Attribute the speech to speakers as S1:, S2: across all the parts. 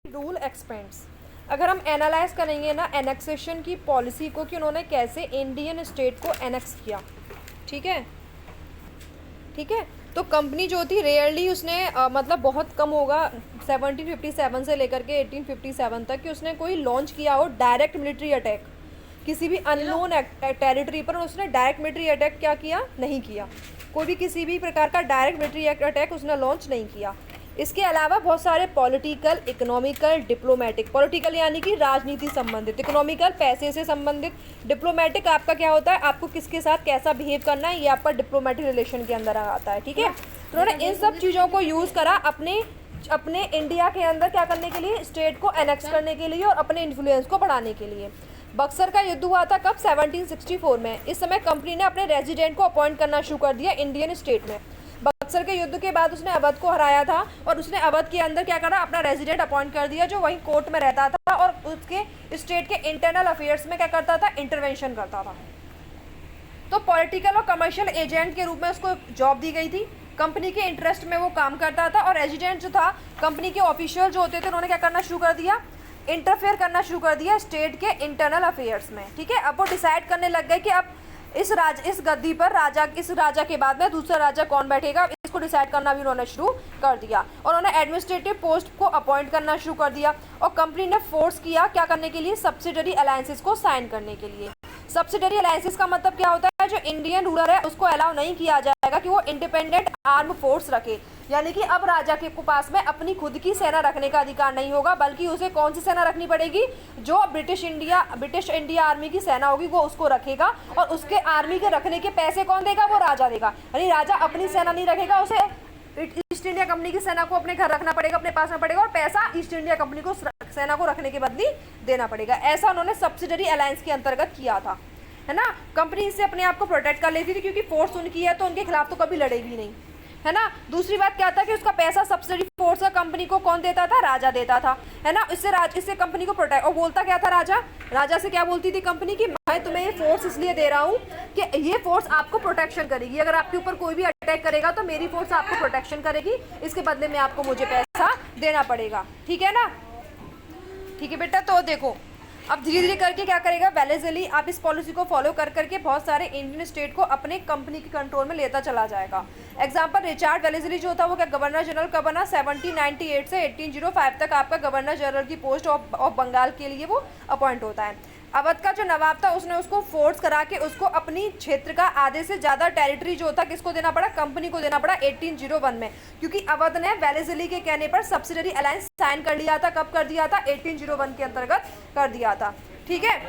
S1: Rule expends. अगर हम analyse करेंगे ना एनेक्सेशन की पॉलिसी को कि उन्होंने कैसे इंडियन स्टेट को एनेक्स किया, ठीक है ठीक है। तो कंपनी जो थी रेयरली उसने मतलब बहुत कम होगा 1757 से लेकर के 1857 तक कि उसने कोई लॉन्च किया हो डायरेक्ट मिलिट्री अटैक किसी भी अननोन टेरिटरी पर। उसने डायरेक्ट मिलिट्री अटैक क्या किया, नहीं किया। कोई भी किसी भी प्रकार का डायरेक्ट मिलिट्री अटैक उसने लॉन्च नहीं किया। इसके अलावा बहुत सारे पॉलिटिकल, इकोनॉमिकल, डिप्लोमेटिक, पॉलिटिकल यानी कि राजनीति संबंधित, इकोनॉमिकल पैसे से संबंधित, डिप्लोमेटिक आपका क्या होता है, आपको किसके साथ कैसा बिहेव करना है, ये आपका डिप्लोमेटिक रिलेशन के अंदर आता है, ठीक है। तो उन्होंने इन सब चीज़ों को यूज़ करा अपने इंडिया के अंदर क्या करने के लिए, स्टेट को एनेक्स करने के लिए और अपने इन्फ्लुएंस को बढ़ाने के लिए। बक्सर का युद्ध हुआ था कब, 1764 में। इस समय कंपनी ने अपने रेजिडेंट को अपॉइंट करना शुरू कर दिया इंडियन स्टेट में। बक्सर के युद्ध के बाद उसने अवध को हराया था और उसने अवध के अंदर क्या करा, अपना रेजिडेंट अपॉइंट कर दिया जो वहीं कोर्ट में रहता था और उसके स्टेट के इंटरनल अफेयर्स में क्या करता था, इंटरवेंशन करता था। तो पॉलिटिकल और कमर्शियल एजेंट के रूप में उसको जॉब दी गई थी। कंपनी के इंटरेस्ट में वो काम करता था और रेजिडेंट जो था, कंपनी के ऑफिशियल जो होते थे, उन्होंने क्या करना शुरू कर दिया, इंटरफेयर करना शुरू कर दिया स्टेट के इंटरनल अफेयर्स में, ठीक है। अब वो डिसाइड करने लग गए कि अब इस गद्दी पर इस राजा के बाद में दूसरा राजा कौन बैठेगा, इसको डिसाइड करना भी उन्होंने शुरू कर दिया। और उन्होंने एडमिनिस्ट्रेटिव पोस्ट को अपॉइंट करना शुरू कर दिया और कंपनी ने फोर्स किया क्या करने के लिए, सब्सिडरी अलायंसेस को साइन करने के लिए। सब्सिडरी अलायंसेस का मतलब क्या होता है, जो इंडियन रूलर है उसको अलाउ नहीं किया जाएगा कि वो इंडिपेंडेंट आर्म फोर्स रखे, यानी कि अब राजा के पास में अपनी खुद की सेना रखने का अधिकार नहीं होगा, बल्कि उसे कौन सी सेना रखनी पड़ेगी, जो ब्रिटिश इंडिया आर्मी की सेना होगी वो उसको रखेगा और उसके आर्मी के रखने के पैसे कौन देगा, वो राजा देगा। यानी राजा अपनी सेना नहीं रखेगा, उसे ईस्ट इंडिया कंपनी की सेना को अपने घर रखना पड़ेगा, अपने पास में पड़ेगा और पैसा ईस्ट इंडिया कंपनी को सेना को रखने के बदले देना पड़ेगा। ऐसा उन्होंने सब्सिडरी अलायंस के अंतर्गत किया था, है ना। कंपनी इससे अपने आप को प्रोटेक्ट कर लेती थी क्योंकि फोर्स उनकी है तो उनके खिलाफ तो कभी लड़ेगी नहीं, है ना। दूसरी बात क्या था कि उसका पैसा सब्सिडी फोर्स का कंपनी को कौन देता था, राजा देता था, है ना। इससे कंपनी को प्रोटेक्ट, और बोलता क्या था राजा से क्या बोलती थी कंपनी की, मैं तुम्हें ये फोर्स इसलिए दे रहा हूँ कि ये फोर्स आपको प्रोटेक्शन करेगी, अगर आपके ऊपर कोई भी अटैक करेगा तो मेरी फोर्स आपको प्रोटेक्शन करेगी, इसके बदले में आपको मुझे पैसा देना पड़ेगा, ठीक है ना। ठीक है बेटा, तो देखो अब धीरे धीरे करके क्या करेगा वेलेज़ली, आप इस पॉलिसी को फॉलो कर करके बहुत सारे इंडियन स्टेट को अपने कंपनी के कंट्रोल में लेता चला जाएगा। एग्जांपल, रिचार्ड वेलेज़ली जो था वो क्या गवर्नर जनरल कब बना, 1798 से 1805 तक आपका गवर्नर जनरल की पोस्ट ऑफ बंगाल के लिए वो अपॉइंट होता है। अवध का जो नवाब था उसने उसको फोर्स करा के उसको अपनी क्षेत्र का आधे से ज़्यादा टेरिटरी जो था किसको देना पड़ा, कंपनी को देना पड़ा 1801 में, क्योंकि अवध ने वेलेज़ली के कहने पर सब्सिडरी अलायंस साइन कर लिया था। कब कर दिया था, 1801 के अंतर्गत कर दिया था, ठीक है।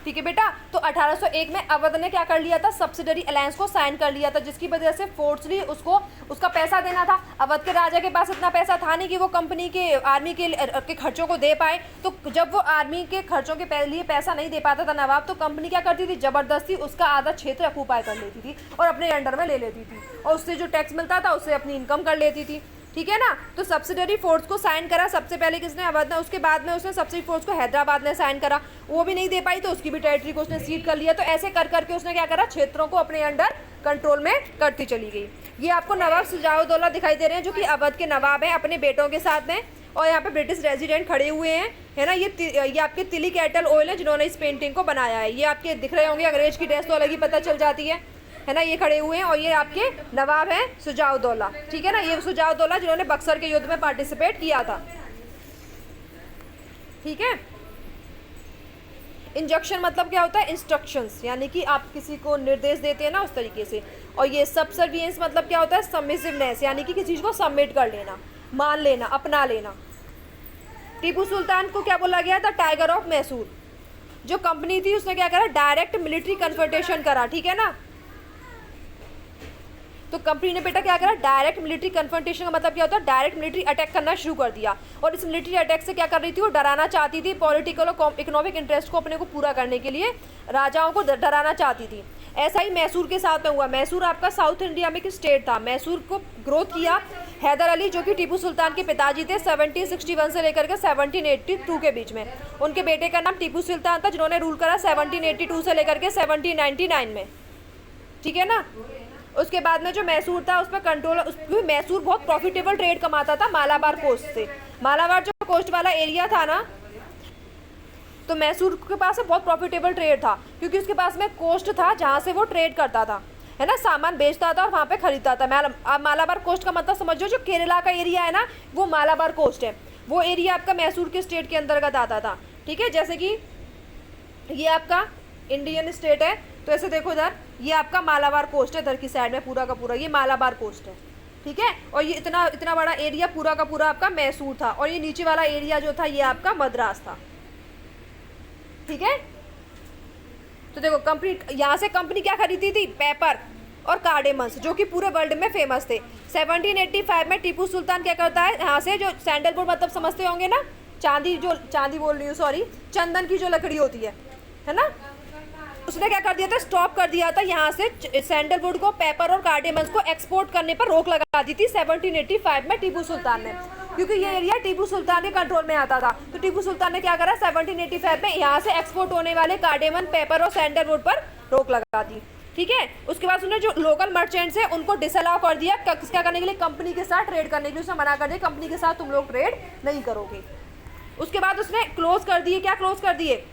S1: ठीक है बेटा, तो 1801 में अवध ने क्या कर लिया था, सब्सिडरी अलायंस को साइन कर लिया था, जिसकी वजह से फोर्सली उसको उसका पैसा देना था। अवध के राजा के पास इतना पैसा था नहीं कि वो कंपनी के आर्मी के खर्चों को दे पाए, तो जब वो आर्मी के खर्चों के लिए पैसा नहीं दे पाता था नवाब, तो कंपनी क्या करती थी, जबरदस्ती उसका आधा क्षेत्र ऑक्यूपाई कर लेती थी और अपने अंडर में ले लेती थी और उससे जो टैक्स मिलता था उससे अपनी इनकम कर लेती थी, ठीक है ना। तो सब्सिडरी फोर्स को साइन करा सबसे पहले किसने, अवध ने। उसके बाद में उसने सब्सिडरी फोर्स को हैदराबाद ने साइन करा, वो भी नहीं दे पाई तो उसकी भी टेरिटरी को उसने सीट कर लिया। तो ऐसे कर करके उसने क्या करा, क्षेत्रों को अपने अंडर कंट्रोल में करती चली गई। ये आपको नवाब सुजाउद्दौला दिखाई दे रहे हैं जो कि अवध के नवाब हैं अपने बेटों के साथ में, और यहाँ पे ब्रिटिश रेजिडेंट खड़े हुए हैं, है ना। ये आपके तिली कैटल ऑयल है जिन्होंने इस पेंटिंग को बनाया है। ये आपके दिख रहे होंगे, अंग्रेज की ड्रेस तो अलग ही पता चल जाती है ना। ये खड़े हुए हैं और ये आपके नवाब हैं सुजाउद्दौला, ठीक है ना। ये सुजाउद्दौला जिन्होंने बक्सर के युद्ध में पार्टिसिपेट किया था, ठीक है। इंजक्शन मतलब क्या होता है, इंस्ट्रक्शंस, यानी कि आप किसी को निर्देश देते हैं ना उस तरीके से। और ये सबसर्वियंस मतलब क्या होता है, सबमिसिवनेस, यानी कि किसी चीज़ को सबमिट कर लेना, मान लेना, अपना लेना। टीपू सुल्तान को क्या बोला गया था, टाइगर ऑफ मैसूर। जो कंपनी थी उसने क्या करा, डायरेक्ट मिलिट्री कन्फ्रंटेशन करा, ठीक है ना। तो कंपनी ने बेटा क्या करा, डायरेक्ट मिलिट्री कन्फ्रंटेशन का मतलब क्या होता है, डायरेक्ट मिलिट्री अटैक करना शुरू कर दिया। और इस मिलिट्री अटैक से क्या कर रही थी, वो डराना चाहती थी, पॉलिटिकल और इकोनॉमिक इंटरेस्ट को अपने को पूरा करने के लिए राजाओं को डराना चाहती थी। ऐसा ही मैसूर के साथ में हुआ। मैसूर आपका साउथ इंडिया में एक स्टेट था। मैसूर को ग्रोथ किया हैदर अली जो कि टीपू सुल्तान के पिताजी थे 1761 से लेकर के 1782 के बीच में। उनके बेटे का नाम टीपू सुल्तान था जिन्होंने रूल करा 1782 से लेकर के 1799 में, ठीक है ना। उसके बाद में जो मैसूर था उस पर कंट्रोल, मैसूर बहुत प्रॉफिटेबल ट्रेड कमाता था मालाबार कोस्ट से। मालाबार जो कोस्ट वाला एरिया था ना, तो मैसूर के पास बहुत प्रॉफिटेबल ट्रेड था, क्योंकि उसके पास में कोस्ट था जहाँ से वो ट्रेड करता था, है ना, सामान बेचता था और वहाँ पे खरीदता था। मालाबार कोस्ट का मतलब समझो, जो केरला का एरिया है ना, वो मालाबार कोस्ट है। वो एरिया आपका मैसूर के स्टेट के अंतर्गत आता था, ठीक है। जैसे कि ये आपका इंडियन स्टेट है, तो ऐसे देखो इधर, ये आपका मालाबार कोस्ट है, इधर की साइड में पूरा का पूरा ये मालाबार कोस्ट है, ठीक है। और ये इतना इतना बड़ा एरिया पूरा का पूरा आपका मैसूर था, और ये नीचे वाला एरिया जो था ये आपका मद्रास था, ठीक है। तो देखो कंपनी, यहाँ से कंपनी क्या खरीदती थी, पेपर और कार्डेमन्स, जो कि पूरे वर्ल्ड में फेमस थे। 1785 में टीपू सुल्तान क्या करता है, यहाँ से जो सैंडलवुड मतलब समझते होंगे ना, चांदी बोल रही हूँ, सॉरी, चंदन की जो लकड़ी होती है ना, उसने क्या कर दिया था, स्टॉप कर दिया था यहाँ से सैंडलवुड को, पेपर और कार्डेमन्स को एक्सपोर्ट करने पर रोक लगा दी थी 1785 में टीपू सुल्तान ने, क्योंकि ये एरिया टीपू सुल्तान के कंट्रोल में आता था। तो टीपू सुल्तान ने क्या करा, 1785 में यहाँ से एक्सपोर्ट होने वाले कार्डेमन, पेपर और सैंडलवुड पर रोक लगा दी, ठीक है। उसके बाद उसने जो लोकल मर्चेंट्स है उनको डिसअलाउ कर दिया, क्या करने के लिए, कंपनी के साथ ट्रेड करने के लिए उसने मना कर दिया, कंपनी के साथ तुम लोग ट्रेड नहीं करोगे। उसके बाद उसने क्लोज कर दिए, क्या क्लोज कर दिए,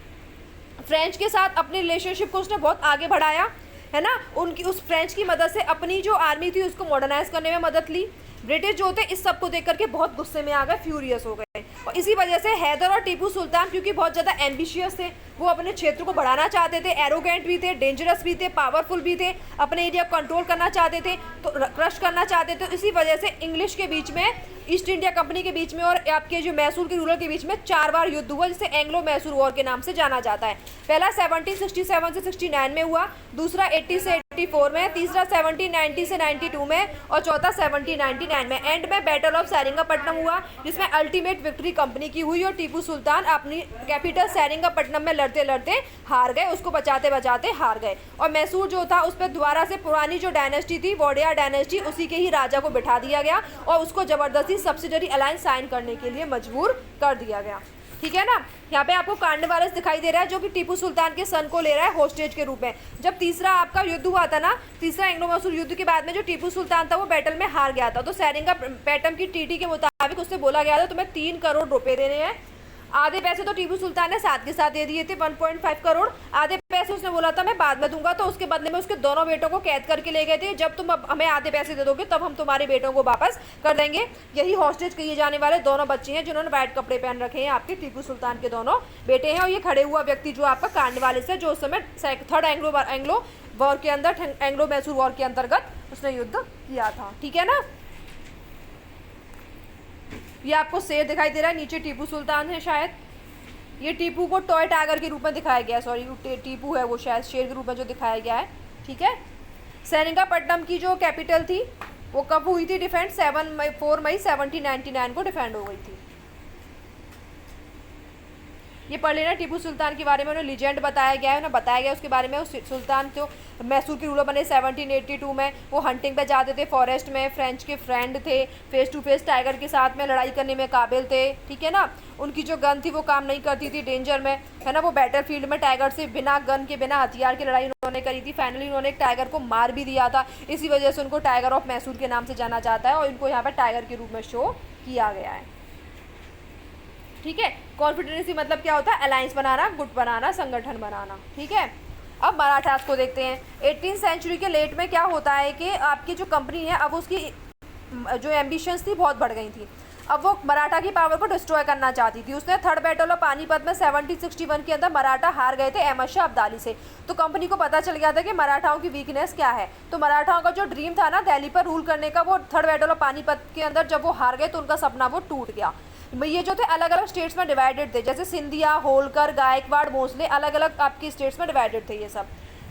S1: फ्रेंच के साथ अपने रिलेशनशिप को उसने बहुत आगे बढ़ाया, है ना। उनकी उस फ्रेंच की मदद से अपनी जो आर्मी थी उसको मॉडर्नाइज करने में मदद ली। ब्रिटिश जो थे इस सब को देख करके बहुत गुस्से में आ गए, फ्यूरियस हो गए, और इसी वजह से हैदर और टीपू सुल्तान, क्योंकि बहुत ज़्यादा एम्बिशियस थे, वो अपने क्षेत्र को बढ़ाना चाहते थे, एरोगेंट भी थे, डेंजरस भी थे, पावरफुल भी थे, अपने एरिया को कंट्रोल करना चाहते थे, तो क्रश करना चाहते थे। इसी वजह से इंग्लिश के बीच में, ईस्ट इंडिया कंपनी के बीच में और आपके जो मैसूर के रूलर के बीच में 4 बार युद्ध हुआ, जिसे एंग्लो मैसूर वॉर के नाम से जाना जाता है। पहला 1767 से 69 में हुआ, दूसरा 80 से 84 में, तीसरा 1790 से 92 में, और चौथा 1799 में। एंड में बैटल ऑफ सेरिंगापट्टनम हुआ, जिसमें अल्टीमेट विक्ट्री कंपनी की हुई, और टीपू सुल्तान अपनी कैपिटल सेरिंगापट्टनम में लड़ते लड़ते हार गए, उसको बचाते बचाते हार गए। और मैसूर जो था उस पर दोबारा से पुरानी जो डायनेस्टी थी, वोडिया डायनेस्टी, उसी के ही राजा को बिठा दिया गया, और उसको जबरदस्ती सब्सिडरी अलायंस साइन करने के लिए मजबूर कर दिया गया, ठीक है ना। यहाँ पे आपको कार्नवालिस दिखाई दे रहा है, जो कि टीपू सुल्तान के सन को ले रहा है होस्टेज के रूप में। जब तीसरा आपका युद्ध हुआ था ना, तीसरा एंग्लो मैसूर युद्ध के बाद में जो टीपू सुल्तान था वो बैटल में हार गया था, तो सेरिंगापट्टनम की ट्रीटी के मुताबिक उससे बोला गया था तुम्हें 3 करोड़ रुपए देने हैं। आधे पैसे तो टीपू सुल्तान ने साथ के साथ दे दिए थे, 1.5 करोड़। आधे पैसे उसने बोला था मैं बाद में दूंगा, तो उसके बदले में उसके दोनों बेटों को कैद करके ले गए थे, जब तुम हमें आधे पैसे दे दोगे तब हम तुम्हारे बेटों को वापस कर देंगे। यही हॉस्टेज किए जाने वाले दोनों बच्चे हैं जिन्होंने वाइट कपड़े पहन रखे हैं, आपके टीपू सुल्तान के दोनों बेटे हैं। और ये खड़े हुआ व्यक्ति जो आपका कार्नवालिस है, जो उस समय थर्ड एंग्लो वॉर के अंदर, एंग्लो मैसूर वॉर के अंतर्गत उसने युद्ध किया था, ठीक है ना। ये आपको शेर दिखाई दे रहा है, नीचे टीपू सुल्तान है शायद, ये टीपू को टॉय टाइगर के रूप में दिखाया गया है, सॉरी टीपू है वो शायद शेर के रूप में जो दिखाया गया है, ठीक है। सेरिंगापट्टनम की जो कैपिटल थी वो कब हुई थी डिफेंड, 4 मई 1799 को डिफेंड हो गई थी। ये पढ़ लेना, टीपू सुल्तान के बारे में उन्हें लीजेंड बताया गया है, उन्हें बताया गया उसके बारे में। उस सुल्तान जो मैसूर के रूलर बने 1782 में, वो हंटिंग पे जाते थे फॉरेस्ट में, फ्रेंच के फ्रेंड थे, फेस टू फेस टाइगर के साथ में लड़ाई करने में काबिल थे, ठीक है ना। उनकी जो गन थी वो काम नहीं करती थी, डेंजर में, है ना। वो बैटल फील्ड में टाइगर से बिना गन के, बिना हथियार की लड़ाई उन्होंने करी थी। फाइनली उन्होंने एक टाइगर को मार भी दिया था, इसी वजह से उनको टाइगर ऑफ मैसूर के नाम से जाना जाता है, और इनको यहाँ पर टाइगर के रूप में शो किया गया है, ठीक है। कॉन्फिडेंसी मतलब क्या होता है, अलायंस बनाना, गुट बनाना, संगठन बनाना, ठीक है। अब मराठास को देखते हैं। 18th सेंचुरी के लेट में क्या होता है कि आपकी जो कंपनी है, अब उसकी जो एम्बिशंस थी बहुत बढ़ गई थी। अब वो मराठा की पावर को डिस्ट्रॉय करना चाहती थी। उसने थर्ड बैटल ऑफ पानीपत में 1761 के अंदर मराठा हार गए थे अहमद शाह अब्दाली से। तो कंपनी को पता चल गया था कि मराठाओं की वीकनेस क्या है। तो मराठाओं का जो ड्रीम था ना दिल्ली पर रूल करने का, वो थर्ड बैटल ऑफ पानीपत के अंदर जब वो हार गए तो उनका सपना वो टूट गया। ये जो थे अलग अलग स्टेट्स में डिवाइडेड थे, जैसे सिंधिया, होलकर, गायकवाड़, भोसले, अलग अलग आपकी स्टेट्स में डिवाइडेड थे।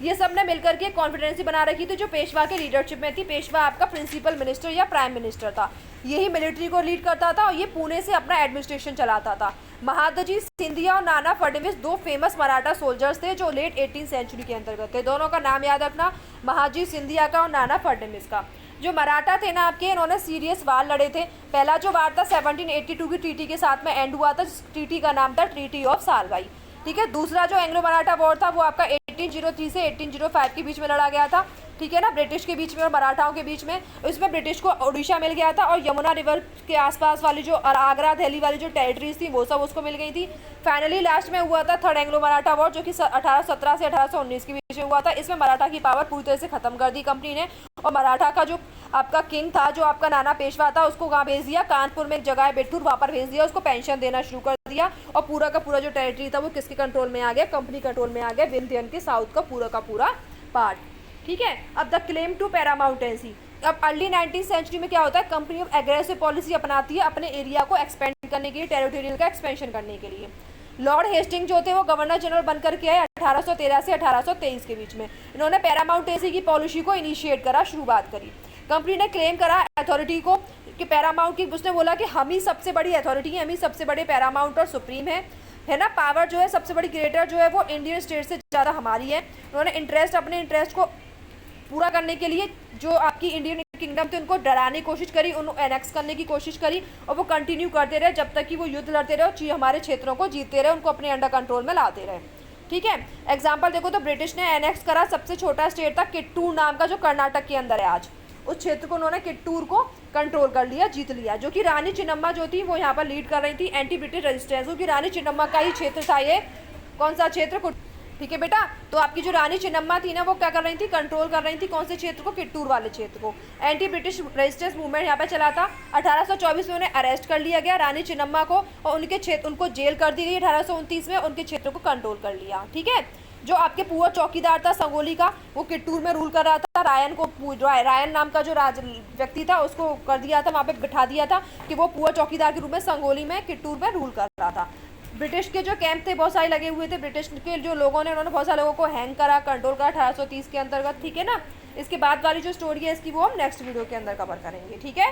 S1: ये सब ने मिलकर के कॉन्फिडेंसी बना रखी थी जो पेशवा के लीडरशिप में थी। पेशवा आपका प्रिंसिपल मिनिस्टर या प्राइम मिनिस्टर था, यही मिलिट्री को लीड करता था और ये पुणे से अपना एडमिनिस्ट्रेशन चलाता था। महादजी सिंधिया और नाना फडणवीस 2 फेमस मराठा सोल्जर्स थे जो लेट 18th सेंचुरी के अंतर्गत थे। दोनों का नाम याद रखना, महाजी सिंधिया का और नाना फडणवीस का। जो मराठा थे ना आपके, इन्होंने सीरियस वार लड़े थे। पहला जो वार था 1782 की ट्रीटी के साथ में एंड हुआ था, ट्रीटी का नाम था ट्रीटी ऑफ सालगाई, ठीक है। दूसरा जो एंग्लो मराठा वॉर था वो आपका 1803 से 1805 के बीच में लड़ा गया था। ठीक है ना, ब्रिटिश के बीच में और मराठाओं के बीच में। इसमें ब्रिटिश को उड़ीसा मिल गया था और यमुना रिवर के आसपास वाली जो आगरा दिल्ली वाली जो टेरिटरीज थी वो सब उसको मिल गई थी। फाइनली लास्ट में हुआ था थर्ड एंग्लो मराठा वॉर, जो कि 1817 से 1819 के बीच में हुआ था। इसमें मराठा की पावर पूरी तरह से खत्म कर दी कंपनी ने, और मराठा का जो आपका किंग था, जो आपका नाना पेशवा था, उसको कहाँ भेज दिया, कानपुर में एक जगह है बिठूर, वहाँ पर भेज दिया, उसको पेंशन देना शुरू कर दिया। और पूरा का पूरा जो टेरिटरी था वो किसके कंट्रोल में आ गया, कंपनी कंट्रोल में आ गया, विंध्यन के साउथ का पूरा पार्ट। ठीक है। अब द क्लेम टू पैरामाउंटेंसी। अब अर्ली 19th सेंचुरी में क्या होता है, कंपनी अब एग्रेसिव पॉलिसी अपनाती है अपने एरिया को एक्सपेंड करने के लिए, टेरिटोरियल का एक्सपेंशन करने के लिए। लॉर्ड हेस्टिंग जो थे वो गवर्नर जनरल बनकर के आए 1813 से 1823 के बीच में। इन्होंने पैरामाउंटेंसी की पॉलिसी को इनिशिएट करा, शुरुआत करी। कंपनी ने क्लेम करा अथॉरिटी को कि पैरामाउंट की, उसने बोला कि हम ही सबसे बड़ी अथॉरिटी है, हम ही सबसे बड़े पैरामाउंट और सुप्रीम है ना, पावर जो है सबसे बड़ी ग्रेटर जो है वो इंडियन स्टेट से ज़्यादा हमारी है। उन्होंने अपने इंटरेस्ट को पूरा करने के लिए जो आपकी इंडियन किंगडम थे उनको डराने की कोशिश करी, उनको एनेक्स करने की कोशिश करी, और वो कंटिन्यू करते रहे जब तक कि वो युद्ध लड़ते रहे और हमारे क्षेत्रों को जीतते रहे, उनको अपने अंडर कंट्रोल में लाते रहे। ठीक है। एग्जाम्पल देखो तो ब्रिटिश ने एनेक्स करा सबसे छोटा स्टेट था किट्टूर नाम का, जो कर्नाटक के अंदर है आज। उस क्षेत्र को उन्होंने किट्टूर को कंट्रोल कर लिया, जीत लिया, जो कि रानी चिन्नम्मा जो थी वो यहाँ पर लीड कर रही थी एंटी ब्रिटिश रेजिस्टेंस, क्योंकि रानी चिन्नम्मा का ही क्षेत्र था ये। कौन सा क्षेत्र? ठीक है बेटा। तो आपकी जो रानी चिन्नम्मा थी ना वो क्या कर रही थी, कंट्रोल कर रही थी कौन से क्षेत्र को, किट्टूर वाले क्षेत्र को। एंटी ब्रिटिश रेजिस्टेंस मूवमेंट यहाँ पे चला था। 1824 में उन्हें अरेस्ट कर लिया गया रानी चिन्नम्मा को, और उनके क्षेत्र उनको जेल कर दी गई। 1829 में उनके क्षेत्र को कंट्रोल कर लिया। ठीक है। जो आपके पूरा चौकीदार था संगोली का, वो किट्टूर में रूल कर रहा था। रायन नाम का जो व्यक्ति था उसको कर दिया था, वहाँ पे बिठा दिया था कि वो पूरा चौकीदार के रूप में संगोली में किट्टूर में रूल कर रहा था। ब्रिटिश के जो कैंप थे बहुत सारे लगे हुए थे, ब्रिटिश के जो लोगों ने, उन्होंने बहुत सारे लोगों को हैंग करा, कंट्रोल करा 1830 के अंतर्गत। ठीक है ना। इसके बाद वाली जो स्टोरी है इसकी वो हम नेक्स्ट वीडियो के अंदर कवर करेंगे। ठीक है।